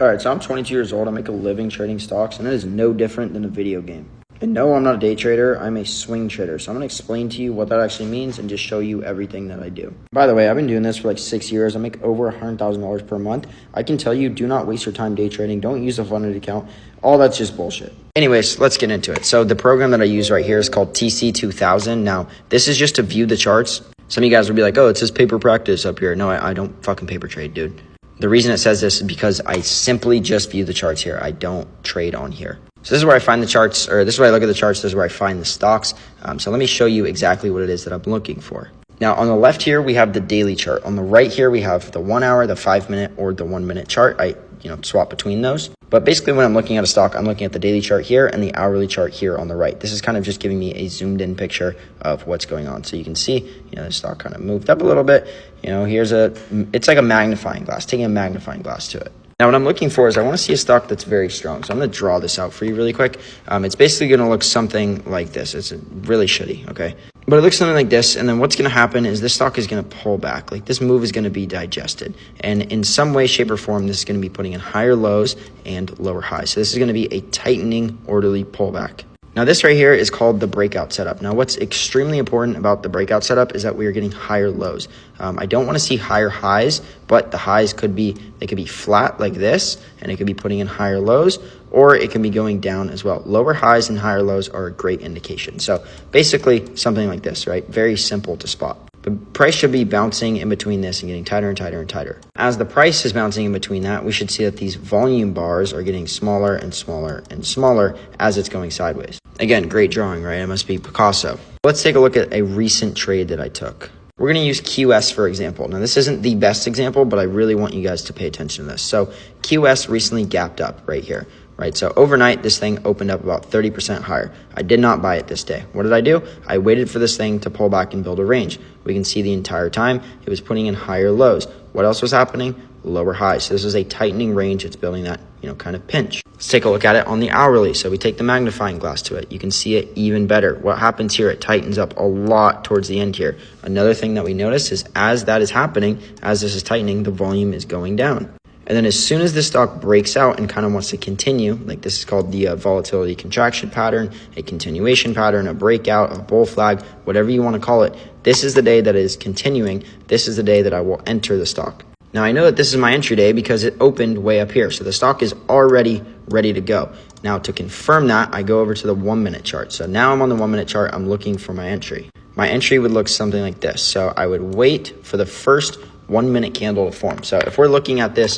All right, so I'm 22 years old. I make a living trading stocks, and it is no different than a video game. And no, I'm not a day trader. I'm a swing trader. So I'm going to explain to you what that actually means and just show you everything that I do. By the way, I've been doing this for like 6 years. I make over $100,000 per month. I can tell you, do not waste your time day trading. Don't use a funded account. All that's just bullshit. Anyways, let's get into it. So the program that I use right here is called TC2000. Now, this is just to view the charts. Some of you guys will be like, oh, it says paper practice up here. No, I don't fucking paper trade, dude. The reason it says this is because I simply just view the charts here. I don't trade on here. So this is where I find the charts, or this is where I look at the charts. This is where I find the stocks. So let me show you exactly what it is that I'm looking for. Now, on the left here, we have the daily chart. On the right here, we have the 1 hour, the 5 minute, or the 1 minute chart. I swap between those. But basically, when I'm looking at a stock, I'm looking at the daily chart here and the hourly chart here on the right. This is kind of just giving me a zoomed in picture of what's going on. So you can see, the stock kind of moved up a little bit. It's like a magnifying glass, taking a magnifying glass to it. Now, what I'm looking for is I want to see a stock that's very strong. So I'm going to draw this out for you really quick. It's basically going to look something like this. It's really shitty, okay? But it looks something like this, and then what's going to happen is this stock is going to pull back. Like, this move is going to be digested. And in some way, shape, or form, this is going to be putting in higher lows and lower highs. So this is going to be a tightening, orderly pullback. Now, this right here is called the breakout setup. Now, what's extremely important about the breakout setup is that we are getting higher lows. I don't want to see higher highs, but the highs could be flat like this, and it could be putting in higher lows, or it can be going down as well. Lower highs and higher lows are a great indication. So basically something like this, right? Very simple to spot. The price should be bouncing in between this and getting tighter and tighter and tighter. As the price is bouncing in between that, we should see that these volume bars are getting smaller and smaller and smaller as it's going sideways. Again, great drawing, right? It must be Picasso. Let's take a look at a recent trade that I took. We're going to use QS, for example. Now, this isn't the best example, but I really want you guys to pay attention to this. So QS recently gapped up right here. Right, so overnight, this thing opened up about 30% higher. I did not buy it this day. What did I do? I waited for this thing to pull back and build a range. We can see the entire time it was putting in higher lows. What else was happening? Lower highs. So this is a tightening range. It's building that, kind of pinch. Let's take a look at it on the hourly. So we take the magnifying glass to it. You can see it even better. What happens here? It tightens up a lot towards the end here. Another thing that we notice is as that is happening, as this is tightening, the volume is going down. And then as soon as this stock breaks out and kind of wants to continue, like this is called the volatility contraction pattern, a continuation pattern, a breakout, a bull flag, whatever you want to call it, this is the day that it is continuing. This is the day that I will enter the stock. Now, I know that this is my entry day because it opened way up here. So the stock is already ready to go. Now, to confirm that, I go over to the 1 minute chart. So now I'm on the 1 minute chart. I'm looking for my entry. My entry would look something like this. So I would wait for the first 1 minute candle to form. So if we're looking at this